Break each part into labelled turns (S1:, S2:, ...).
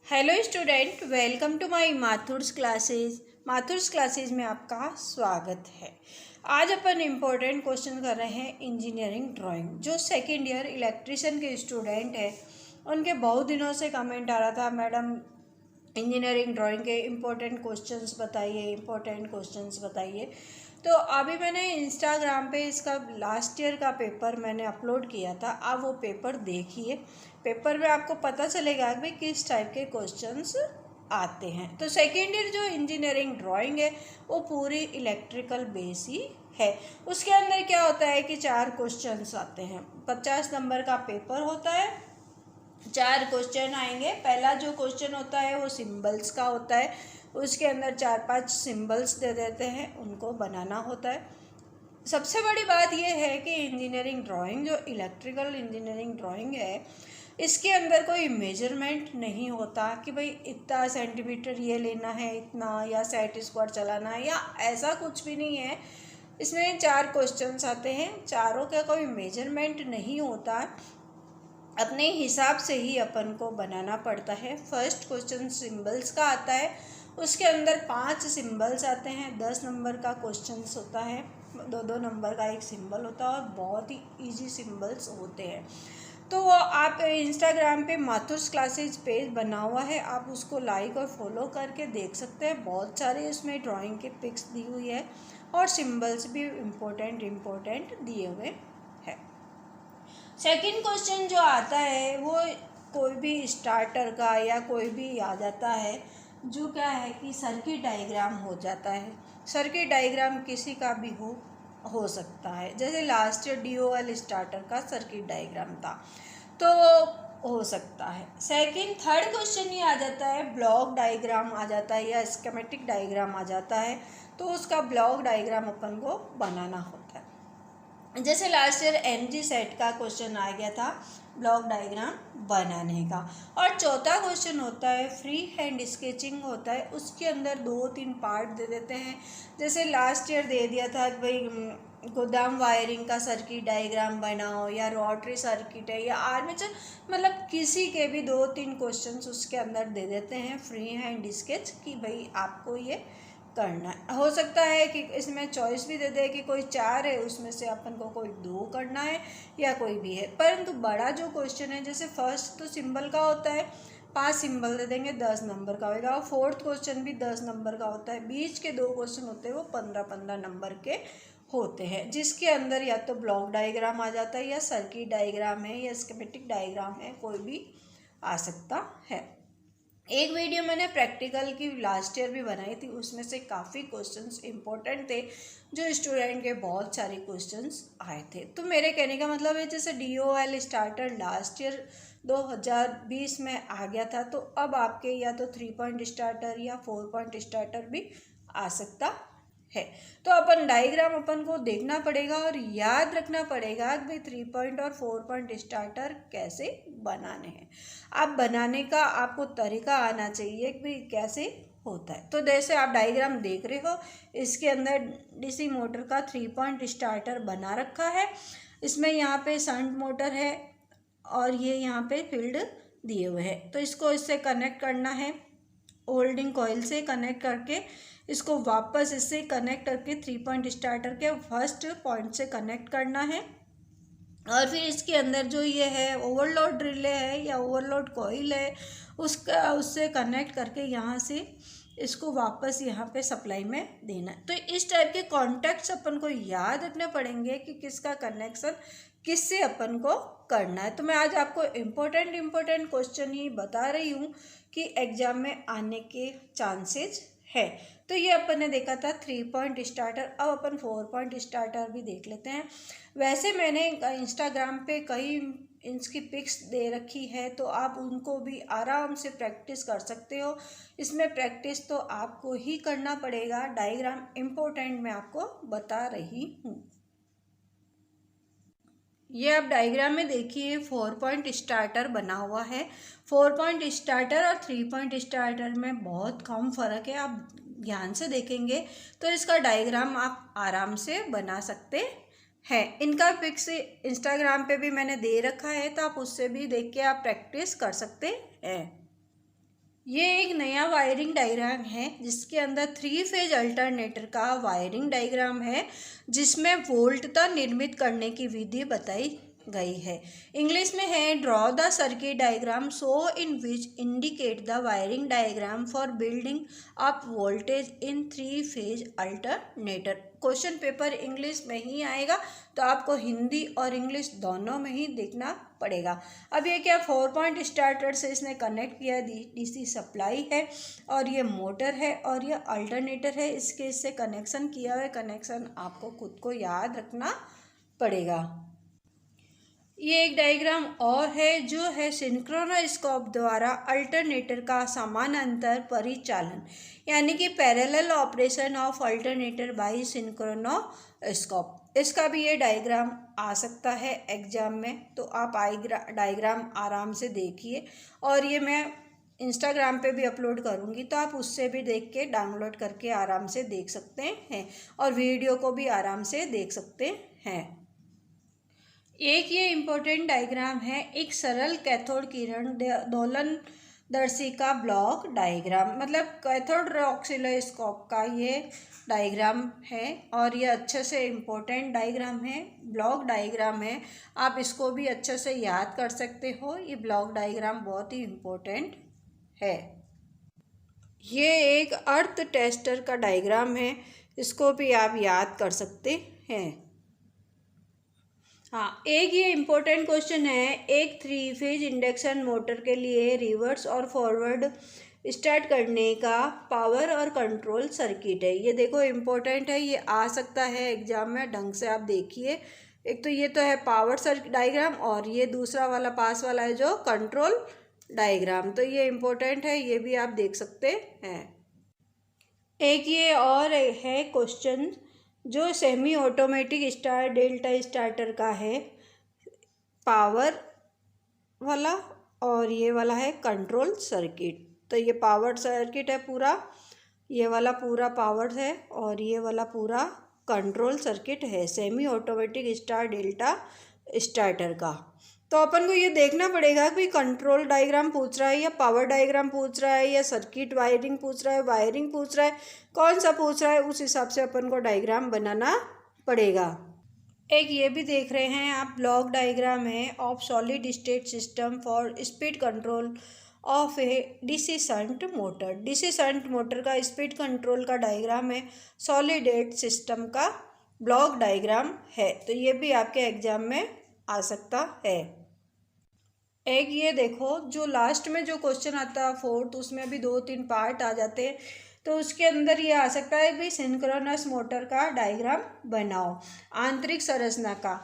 S1: Hello student, welcome to my Mathur's classes. Mathur's classes में आपका स्वागत है। आज अपन इम्पोर्टेंट क्वेश्चन कर रहे हैं इंजीनियरिंग ड्राइंग। जो सेकंड ईयर इलेक्ट्रिशियन के स्टूडेंट हैं उनके बहुत दिनों से कमेंट आ रहा था, मैडम इंजीनियरिंग ड्राइंग के इम्पोर्टेंट क्वेश्चंस बताइए। तो अभी मैंने इंस्टाग्राम पे इसका लास्ट ईयर का पेपर मैंने अपलोड किया था। आप वो पेपर देखिए। पेपर में आपको पता चलेगा कि भाई किस टाइप के क्वेश्चंस आते हैं। तो सेकेंड ईयर जो इंजीनियरिंग ड्राइंग है वो पूरी इलेक्ट्रिकल बेस ही है। उसके अंदर क्या होता है कि 4 क्वेश्चंस आते हैं। 50 नंबर का पेपर होता है, 4 क्वेश्चन आएंगे। पहला जो क्वेश्चन होता है वो सिंबल्स का होता है। उसके अंदर 4-5 सिंबल्स दे देते हैं, उनको बनाना होता है। सबसे बड़ी बात यह है कि इंजीनियरिंग ड्राइंग जो इलेक्ट्रिकल इंजीनियरिंग ड्राइंग है इसके अंदर कोई मेजरमेंट नहीं होता कि भाई इतना सेंटीमीटर ये लेना है, इतना, या सेट स्क्वायर चलाना है, या ऐसा कुछ भी नहीं है। इसमें 4 क्वेश्चंस आते हैं, चारों का कोई मेजरमेंट नहीं होता, अपने हिसाब से ही अपन को बनाना पड़ता है। फर्स्ट क्वेश्चन सिंबल्स का आता है, उसके अंदर 5 सिंबल्स आते हैं। 10 नंबर का क्वेश्चंस होता है, 2-2 नंबर का एक सिंबल होता है और बहुत ही इजी सिंबल्स होते हैं। तो आप इंस्टाग्राम पे माथुर्स क्लासेज पेज बना हुआ है, आप उसको लाइक और फॉलो करके देख सकते हैं। बहुत सारे उसमें ड्राइंग के पिक्स दी हुई है और सिंबल्स भी इम्पोर्टेंट दिए हुए हैं। सेकंड क्वेश्चन जो आता है वो कोई भी स्टार्टर का या कोई भी आ जाता है, जो क्या है कि सर्किट डायग्राम हो जाता है। सर्किट डायग्राम किसी का भी हो सकता है। जैसे लास्ट ईयर DOL स्टार्टर का सर्किट डायग्राम था तो हो सकता है। थर्ड क्वेश्चन ये आ जाता है, ब्लॉक डायग्राम आ जाता है या स्कीमेटिक डायग्राम आ जाता है, तो उसका ब्लॉक डायग्राम अपन को बनाना होता है। जैसे लास्ट ईयर MG सेट का क्वेश्चन आ गया था ब्लॉक डायग्राम बनाने का। और चौथा क्वेश्चन होता है फ्री हैंड स्केचिंग होता है, उसके अंदर 2-3 पार्ट दे देते हैं। जैसे लास्ट ईयर दे दिया था कि भाई गोदाम वायरिंग का सर्किट डायग्राम बनाओ, या रोटरी सर्किट है, या आर्मेचर, मतलब किसी के भी 2-3 क्वेश्चंस उसके अंदर दे देते हैं फ्री हैंड स्केच कि भाई आपको ये करना है। हो सकता है कि इसमें चॉइस भी दे दे कि कोई 4 है उसमें से अपन को कोई 2 करना है या कोई भी है। परंतु बड़ा जो क्वेश्चन है, जैसे फर्स्ट तो सिंबल का होता है, 5 सिंबल दे देंगे, 10 नंबर का होगा। और फोर्थ क्वेश्चन भी 10 नंबर का होता है। बीच के 2 क्वेश्चन होते हैं वो 15-15 नंबर के होते हैं, जिसके अंदर या तो ब्लॉक डायग्राम आ जाता है, या सर्किट डायग्राम है, या स्कीमेटिक डायग्राम है, कोई भी आ सकता है। एक वीडियो मैंने प्रैक्टिकल की लास्ट ईयर भी बनाई थी, उसमें से काफ़ी क्वेश्चंस इंपॉर्टेंट थे, जो स्टूडेंट के बहुत सारे क्वेश्चंस आए थे। तो मेरे कहने का मतलब है, जैसे DOL स्टार्टर लास्ट ईयर 2020 में आ गया था, तो अब आपके या तो 3 पॉइंट स्टार्टर या 4 पॉइंट स्टार्टर भी आ सकता है। तो अपन डायग्राम अपन को देखना पड़ेगा और याद रखना पड़ेगा कि भाई 3 पॉइंट और 4 पॉइंट स्टार्टर कैसे बनाने हैं। आप बनाने का आपको तरीका आना चाहिए कि भाई कैसे होता है। तो जैसे आप डायग्राम देख रहे हो, इसके अंदर DC मोटर का 3 पॉइंट स्टार्टर बना रखा है। इसमें यहाँ पे शंट मोटर है और ये यहाँ पे फील्ड दिए हुए हैं। तो इसको इससे कनेक्ट करना है, होल्डिंग कॉइल से कनेक्ट करके इसको वापस इससे कनेक्ट करके 3 पॉइंट स्टार्टर के फर्स्ट पॉइंट से कनेक्ट करना है। और फिर इसके अंदर जो ये है ओवरलोड रिले है या ओवरलोड कॉइल है, उससे कनेक्ट करके यहाँ से इसको वापस यहाँ पे सप्लाई में देना है। तो इस टाइप के कॉन्टैक्ट्स अपन को याद रखने पड़ेंगे कि किसका कनेक्शन किससे अपन को करना है। तो मैं आज आपको इम्पोर्टेंट क्वेश्चन ही बता रही हूँ कि एग्जाम में आने के चांसेस है। तो ये अपन ने देखा था 3 पॉइंट स्टार्टर। अब अपन 4 पॉइंट स्टार्टर भी देख लेते हैं। वैसे मैंने इंस्टाग्राम पे कई इसकी पिक्स दे रखी है, तो आप उनको भी आराम से प्रैक्टिस कर सकते हो। इसमें प्रैक्टिस तो आपको ही करना पड़ेगा। डायग्राम इम्पोर्टेंट मैं आपको बता रही हूँ। ये आप डायग्राम में देखिए 4 पॉइंट स्टार्टर बना हुआ है। 4 पॉइंट स्टार्टर और 3 पॉइंट स्टार्टर में बहुत कम फ़र्क है। आप ध्यान से देखेंगे तो इसका डायग्राम आप आराम से बना सकते हैं। इनका पिक्स इंस्टाग्राम पे भी मैंने दे रखा है, तो आप उससे भी देख के आप प्रैक्टिस कर सकते हैं। ये एक नया वायरिंग डायग्राम है जिसके अंदर 3 फेज अल्टरनेटर का वायरिंग डायग्राम है, जिसमें वोल्टता निर्मित करने की विधि बताई गई है। इंग्लिश में है draw the circuit diagram so in which indicate the wiring diagram for building up voltage in 3 phase alternator. Question paper English में ही आएगा, तो आपको हिंदी और इंग्लिश दोनों में ही देखना पड़ेगा। अब ये क्या 4 पॉइंट स्टार्टर से इसने कनेक्ट किया, डीसी सप्लाई है और ये मोटर है और ये अल्टरनेटर है, इसके इससे कनेक्शन किया हुआ है। कनेक्शन आपको खुद को याद रखना पड़ेगा। ये एक डायग्राम और है जो है सिंक्रोनोस्कोप द्वारा अल्टरनेटर का समानांतर परिचालन, यानी कि parallel operation of alternator by synchroscope. इसका भी ये डायग्राम आ सकता है एग्जाम में, तो आप डायग्राम आराम से देखिए। और ये मैं इंस्टाग्राम पे भी अपलोड करूँगी, तो आप उससे भी देख के डाउनलोड करके आराम से देख सकते हैं और वीडियो को भी आराम से देख सकते हैं। एक ये इम्पोर्टेंट डायग्राम है, एक सरल कैथोड किरण दोलनदर्शी का ब्लॉक डायग्राम, मतलब कैथोड ऑक्सिलोस्कोप का ये डायग्राम है और ये अच्छे से इम्पोर्टेंट डायग्राम है, ब्लॉक डायग्राम है। आप इसको भी अच्छे से याद कर सकते हो। ये ब्लॉक डायग्राम बहुत ही इम्पोर्टेंट है। ये एक अर्थ टेस्टर का डायग्राम है, इसको भी आप याद कर सकते हैं। हाँ, एक ये इम्पोर्टेंट क्वेश्चन है, एक 3 फेज इंडक्शन मोटर के लिए रिवर्स और फॉरवर्ड स्टार्ट करने का पावर और कंट्रोल सर्किट है। ये देखो इम्पोर्टेंट है, ये आ सकता है एग्जाम में, ढंग से आप देखिए। एक तो ये तो है पावर सर्किट डायग्राम और ये दूसरा वाला पास वाला है जो कंट्रोल डायग्राम, तो ये इम्पोर्टेंट है, ये भी आप देख सकते हैं। एक ये और है क्वेश्चन जो semi automatic star delta starter का है, पावर वाला और ये वाला है कंट्रोल सर्किट। तो ये पावर सर्किट है पूरा, ये वाला पूरा पावर है और ये वाला पूरा कंट्रोल सर्किट है semi automatic star delta starter का। तो अपन को ये देखना पड़ेगा कि कंट्रोल डायग्राम पूछ रहा है या पावर डायग्राम पूछ रहा है या सर्किट वायरिंग पूछ रहा है, वायरिंग पूछ रहा है, कौन सा पूछ रहा है, उस हिसाब से अपन को डायग्राम बनाना पड़ेगा। एक ये भी देख रहे हैं आप, ब्लॉक डायग्राम है of solid state system for speed control of A DC shunt motor. DC shunt motor का स्पीड कंट्रोल का डायग्राम है, सॉलिड सिस्टम का ब्लॉक डायग्राम है। तो ये भी आपके एग्जाम में आ सकता है। एक ये देखो जो लास्ट में जो क्वेश्चन आता है 4th, उसमें भी 2-3 पार्ट आ जाते हैं, तो उसके अंदर ये आ सकता है कि सिंक्रोनस मोटर का डायग्राम बनाओ आंतरिक संरचना का।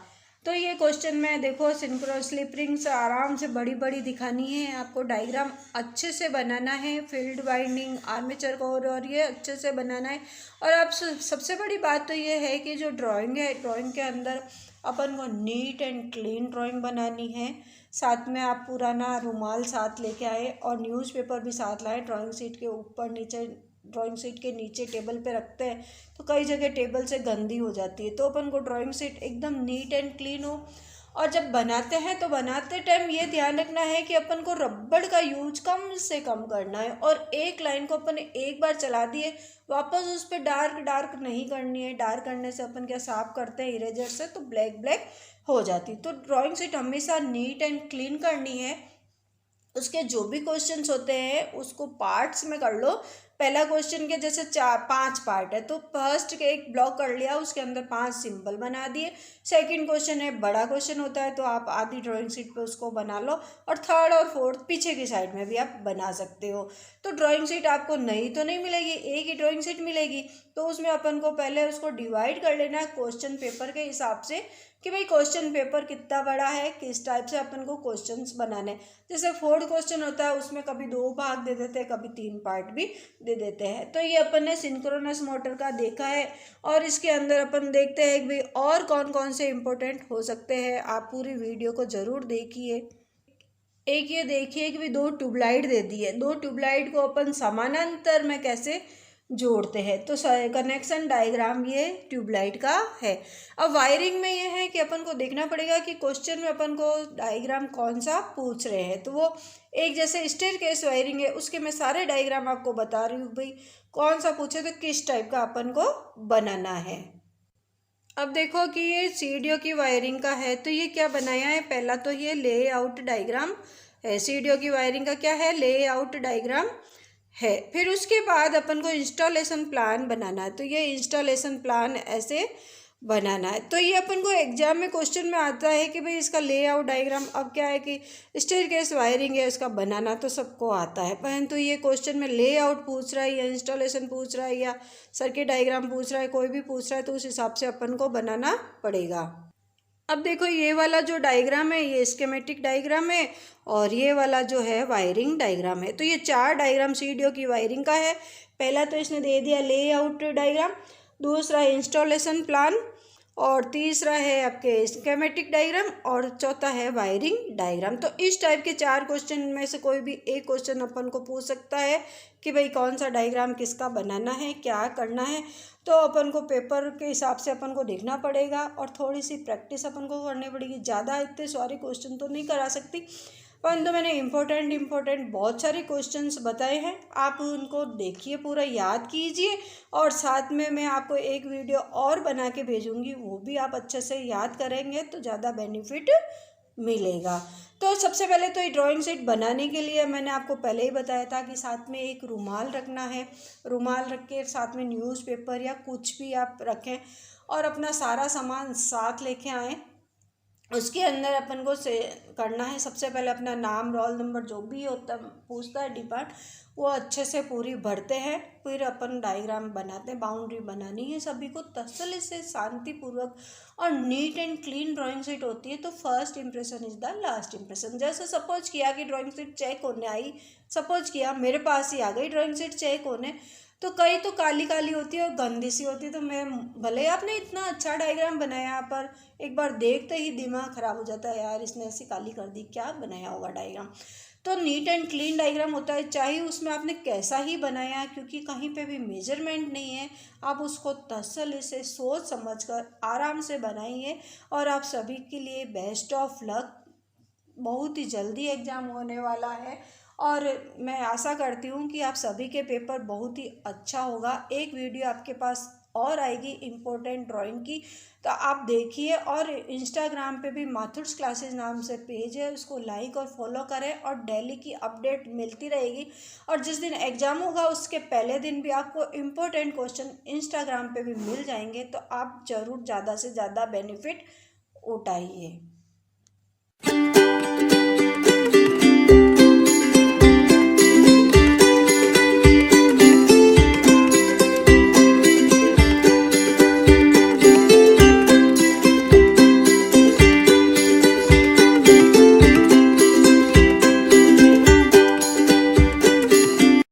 S1: तो ये क्वेश्चन में देखो सिंक्रोनस स्लिप रिंग्स आराम से बड़ी बड़ी दिखानी है आपको, डायग्राम अच्छे से बनाना है, फील्ड वाइंडिंग आर्मेचर कोर और ये अच्छे से बनाना है। और अब सबसे बड़ी बात तो ये है कि जो ड्राइंग है, ड्राइंग के अंदर अपन को नीट एंड क्लीन ड्राइंग बनानी है। साथ में आप पुराना रुमाल साथ लेके आए और न्यूज़पेपर भी साथ लाए। ड्राइंग शीट के ऊपर नीचे, ड्राइंग शीट के नीचे टेबल पे रखते हैं तो कई जगह टेबल से गंदी हो जाती है, तो अपन को ड्राइंग शीट एकदम नीट एंड क्लीन हो। और जब बनाते हैं तो बनाते टाइम ये ध्यान रखना है कि अपन को रबड़ का यूज कम से कम करना है और एक लाइन को अपन एक बार चला दिए वापस उस पर डार्क नहीं करनी है। डार्क करने से अपन क्या साफ करते हैं इरेजर से तो ब्लैक हो जाती। तो ड्राइंग शीट हमेशा नीट एंड क्लीन करनी है। उसके जो भी क्वेश्चंस होते हैं उसको पार्ट्स में कर लो। पहला क्वेश्चन के जैसे 5 पार्ट है तो फर्स्ट के एक ब्लॉक कर लिया, उसके अंदर 5 सिंबल बना दिए। सेकंड क्वेश्चन है, बड़ा क्वेश्चन होता है तो आप आधी ड्राइंग शीट पे उसको बना लो और थर्ड और फोर्थ पीछे की साइड में भी आप बना सकते हो। तो ड्राइंग शीट आपको नई तो नहीं मिलेगी, एक ही ड्राइंग शीट मिलेगी, तो उसमें अपन को पहले उसको डिवाइड कर लेना है क्वेश्चन पेपर के हिसाब से कि भाई क्वेश्चन पेपर कितना बड़ा है, किस टाइप से अपन को क्वेश्चंस बनाने। जैसे 4th क्वेश्चन होता है उसमें कभी 2 भाग दे देते हैं, कभी 3 पार्ट भी दे देते हैं। तो ये अपन ने सिंक्रोनस मोटर का देखा है और इसके अंदर अपन देखते हैं कि भाई और कौन कौन से इम्पोर्टेंट हो सकते हैं। आप पूरी वीडियो को ज़रूर देखिए। एक ये देखिए कि भाई 2 ट्यूबलाइट दे दी है, 2 ट्यूबलाइट को अपन समानांतर में कैसे जोड़ते हैं। तो कनेक्शन डायग्राम ये ट्यूबलाइट का है। अब वायरिंग में ये है कि अपन को देखना पड़ेगा कि क्वेश्चन में अपन को डायग्राम कौन सा पूछ रहे हैं। तो वो एक जैसे स्टेयरकेस वायरिंग है, उसके मैं सारे डायग्राम आपको बता रही हूँ भाई, कौन सा पूछे तो किस टाइप का अपन को बनाना है। अब देखो कि ये सीढ़ियों की वायरिंग का है, तो ये क्या बनाया है, पहला तो ये लेआउट डायग्राम है। सीढ़ियों की वायरिंग का क्या है, लेआउट डायग्राम है। फिर उसके बाद अपन को इंस्टॉलेशन प्लान बनाना है, तो ये इंस्टॉलेशन प्लान ऐसे बनाना है। तो ये अपन को एग्जाम में क्वेश्चन में आता है कि भाई इसका लेआउट डायग्राम, अब क्या है कि स्टेयरकेस वायरिंग है, उसका बनाना तो सबको आता है, परंतु ये क्वेश्चन में लेआउट पूछ रहा है या इंस्टॉलेशन पूछ रहा है या सर्किट डायग्राम पूछ रहा है, कोई भी पूछ रहा है, तो उस हिसाब से अपन को बनाना पड़ेगा। अब देखो ये वाला जो डायग्राम है ये स्कीमेटिक डायग्राम है, और ये वाला जो है वायरिंग डायग्राम है। तो ये 4 डायग्राम सीढ़ियों की वायरिंग का है। पहला तो इसने दे दिया लेआउट डायग्राम, दूसरा इंस्टॉलेशन प्लान, और तीसरा है आपके स्कीमेटिक डायग्राम, और चौथा है वायरिंग डायग्राम। तो इस टाइप के 4 क्वेश्चन में से कोई भी एक क्वेश्चन अपन को पूछ सकता है कि भाई कौन सा डायग्राम किसका बनाना है, क्या करना है। तो अपन को पेपर के हिसाब से अपन को देखना पड़ेगा और थोड़ी सी प्रैक्टिस अपन को करनी पड़ेगी। ज़्यादा इतने सारे क्वेश्चन तो नहीं करा सकती, परंतु मैंने इम्पोर्टेंट बहुत सारे क्वेश्चंस बताए हैं, आप उनको देखिए, पूरा याद कीजिए, और साथ में मैं आपको एक वीडियो और बना के भेजूंगी, वो भी आप अच्छे से याद करेंगे तो ज़्यादा बेनिफिट मिलेगा। तो सबसे पहले तो ये ड्राइंग शीट बनाने के लिए मैंने आपको पहले ही बताया था कि साथ में एक रुमाल रखना है, रुमाल रख के साथ में न्यूज़पेपर या कुछ भी आप रखें, और अपना सारा सामान साथ लेके आएँ। उसके अंदर अपन को से करना है, सबसे पहले अपना नाम, रोल नंबर, जो भी होता पूछता है डिपार्ट, वो अच्छे से पूरी भरते हैं। फिर अपन डायग्राम बनाते हैं, बाउंड्री बनानी है सभी को तसल्ली से, शांतिपूर्वक, और neat and clean drawing sheet होती है। तो first impression is the last impression. जैसे सपोज किया कि ड्राइंग शीट चेक होने आई, सपोज किया मेरे पास ही आ गई ड्राइंग शीट चेक होने, तो कई तो काली काली होती है और गंदी सी होती है, तो मैं भले आपने इतना अच्छा डायग्राम बनाया पर एक बार देखते ही दिमाग ख़राब हो जाता है, यार इसने ऐसी काली कर दी, क्या बनाया होगा डायग्राम। तो नीट एंड क्लीन डायग्राम होता है, चाहे उसमें आपने कैसा ही बनाया, क्योंकि कहीं पे भी मेजरमेंट नहीं है, आप उसको तसल्ली से सोच समझकर आराम से बनाइए। और आप सभी के लिए बेस्ट ऑफ लक। बहुत ही जल्दी एग्ज़ाम होने वाला है, और मैं आशा करती हूँ कि आप सभी के पेपर बहुत ही अच्छा होगा। एक वीडियो आपके पास और आएगी इम्पोर्टेंट ड्राइंग की, तो आप देखिए। और इंस्टाग्राम पे भी माथुर्स क्लासेस नाम से पेज है, उसको लाइक और फॉलो करें, और डेली की अपडेट मिलती रहेगी। और जिस दिन एग्ज़ाम होगा उसके पहले दिन भी आपको इम्पोर्टेंट क्वेश्चन इंस्टाग्राम पे भी मिल जाएंगे, तो आप ज़रूर ज़्यादा से ज़्यादा बेनिफिट उठाइए।